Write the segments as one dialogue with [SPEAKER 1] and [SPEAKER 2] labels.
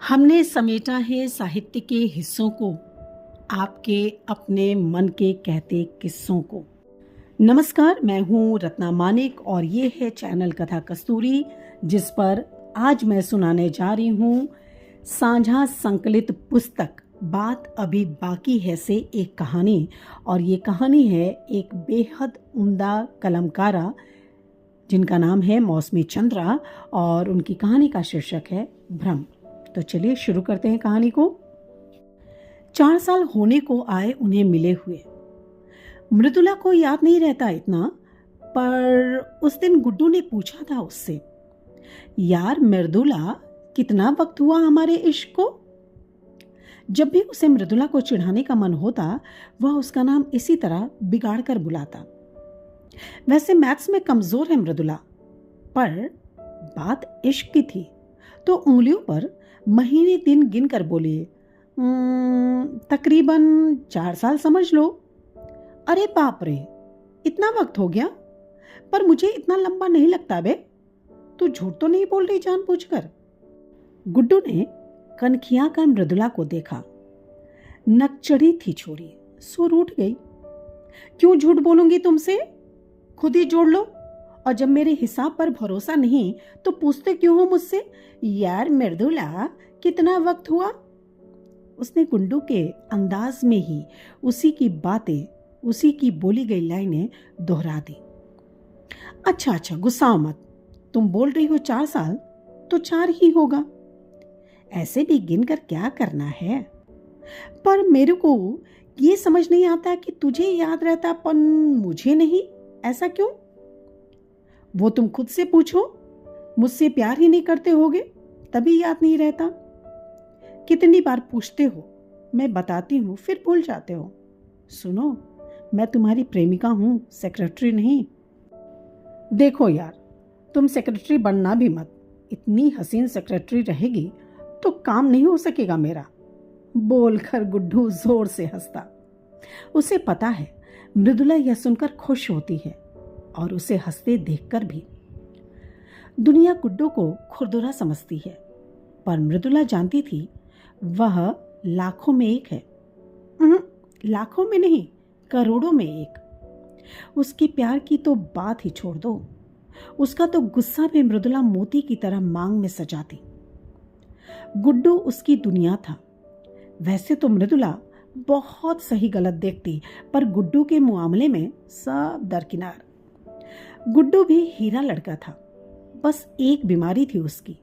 [SPEAKER 1] हमने समेटा है साहित्य के हिस्सों को, आपके अपने मन के कहते किस्सों को। नमस्कार, मैं हूँ रत्ना मानिक और ये है चैनल कथा कस्तूरी, जिस पर आज मैं सुनाने जा रही हूँ साझा संकलित पुस्तक बात अभी बाकी है से एक कहानी। और ये कहानी है एक बेहद उम्दा कलमकारा जिनका नाम है मौसमी चंद्रा, और उनकी कहानी का शीर्षक है भ्रम। तो चलिए शुरू करते हैं कहानी को। 4 साल होने को आए उन्हें मिले हुए। मृदुला को याद नहीं रहता इतना, पर उस दिन गुड्डू ने पूछा था उससे, यार मृदुला, कितना वक्त हुआ हमारे इश्क को? जब भी उसे मृदुला को चिढ़ाने का मन होता, वह उसका नाम इसी तरह बिगाड़ कर बुलाता। वैसे मैथ्स में कमजोर है मृदुला, पर बात इश्क की थी तो उंगलियों पर महीने दिन गिन कर बोली, तकरीबन 4 साल समझ लो। अरे बाप रे, इतना वक्त हो गया? पर मुझे इतना लंबा नहीं लगता बे। तू झूठ तो नहीं बोल रही जानबूझकर? गुड्डू ने कनखिया कर मृदुला को देखा। नकचढ़ी थी छोरी, सो रूठ गई। क्यों झूठ बोलूंगी तुमसे? खुद ही जोड़ लो। और जब मेरे हिसाब पर भरोसा नहीं तो पूछते क्यों हो मुझसे, यार मृदुला, कितना वक्त हुआ? उसने गुड्डू के अंदाज में ही उसी की बातें, उसी की बोली गई लाइनें दोहरा दी। अच्छा, गुस्सा मत। तुम बोल रही हो 4 साल, तो 4 ही होगा। ऐसे भी गिन कर क्या करना है? पर मेरे को ये समझ नहीं आता कि तुझे याद रहता पर मुझे नहीं। ऐसा क्यों? वो तुम खुद से पूछो। मुझसे प्यार ही नहीं करते होगे, तभी याद नहीं रहता। कितनी बार पूछते हो, मैं बताती हूँ, फिर भूल जाते हो। सुनो, मैं तुम्हारी प्रेमिका हूँ, सेक्रेटरी नहीं। देखो यार, तुम सेक्रेटरी बनना भी मत। इतनी हसीन सेक्रेटरी रहेगी तो काम नहीं हो सकेगा मेरा। बोलकर गुड्डू जोर से हंसता। उसे पता है मृदुला यह सुनकर खुश होती है, और उसे हंसते देखकर भी। दुनिया गुड्डू को खुरदुरा समझती है, पर मृदुला जानती थी वह लाखों में एक है। लाखों में नहीं, करोड़ों में एक। उसकी प्यार की तो बात ही छोड़ दो, उसका तो गुस्सा भी मृदुला मोती की तरह मांग में सजाती। गुड्डू उसकी दुनिया था। वैसे तो मृदुला बहुत सही गलत देखती, पर गुड्डू के मामले में सब दरकिनार। गुड्डू भी हीरा लड़का था, बस एक बीमारी थी उसकी,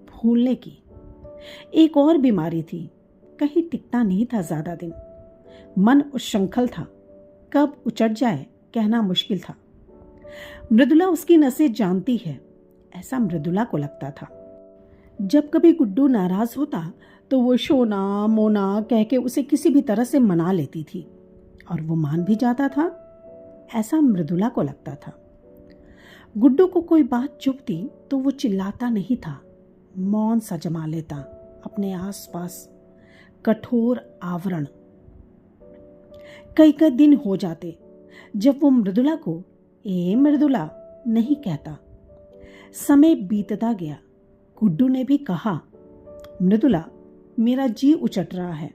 [SPEAKER 1] भूलने की। एक और बीमारी थी, कहीं टिकता नहीं था ज्यादा दिन। मन उच्छृंखल था, कब उचट जाए कहना मुश्किल था। मृदुला उसकी नसें जानती है, ऐसा मृदुला को लगता था। जब कभी गुड्डू नाराज होता तो वो शोना मोना कह के उसे किसी भी तरह से मना लेती थी, और वो मान भी जाता था, ऐसा मृदुला को लगता था। गुड्डू को कोई बात चुभती तो वो चिल्लाता नहीं था, मौन सा जमा लेता अपने आसपास कठोर आवरण। कई दिन हो जाते जब वो मृदुला को ए मृदुला नहीं कहता। समय बीतता गया। गुड्डू ने भी कहा, मृदुला, मेरा जी उचट रहा है।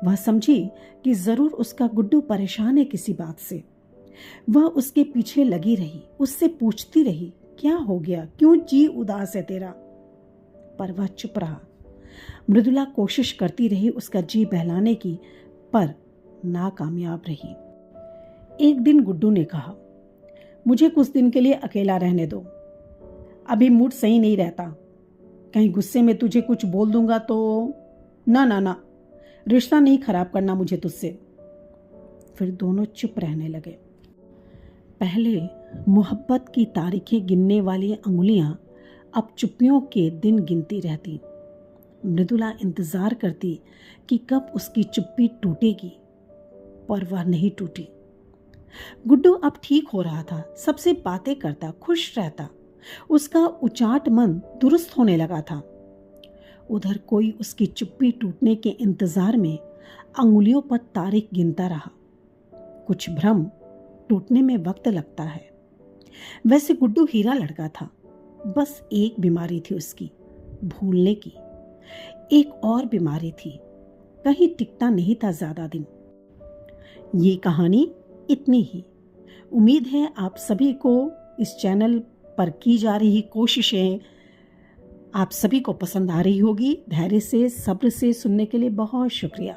[SPEAKER 1] वह समझी कि जरूर उसका गुड्डू परेशान है किसी बात से। वह उसके पीछे लगी रही, उससे पूछती रही, क्या हो गया, क्यों जी उदास है तेरा? पर वह चुप रहा। मृदुला कोशिश करती रही उसका जी बहलाने की, पर नाकामयाब रही। एक दिन गुड्डू ने कहा, मुझे कुछ दिन के लिए अकेला रहने दो, अभी मूड सही नहीं रहता। कहीं गुस्से में तुझे कुछ बोल दूंगा तो। ना, रिश्ता नहीं खराब करना मुझे तुझसे। फिर दोनों चुप रहने लगे। पहले मोहब्बत की तारीखें गिनने वाली अंगुलियां अब चुप्पियों के दिन गिनती रहती। मृदुला इंतजार करती कि कब उसकी चुप्पी टूटेगी, पर वह नहीं टूटी। गुड्डू अब ठीक हो रहा था, सबसे बातें करता, खुश रहता। उसका उचाट मन दुरुस्त होने लगा था। उधर कोई उसकी चुप्पी टूटने के इंतजार में अंगुलियों पर तारीख गिनता रहा। कुछ भ्रम टूटने में वक्त लगता है। वैसे गुड्डू हीरा लड़का था, बस एक बीमारी थी उसकी, भूलने की। एक और बीमारी थी, कहीं टिकता नहीं था ज़्यादा दिन। ये कहानी इतनी ही। उम्मीद है आप सभी को इस चैनल पर की जा रही कोशिशें आप सभी को पसंद आ रही होगी। धैर्य से, सब्र से सुनने के लिए बहुत शुक्रिया।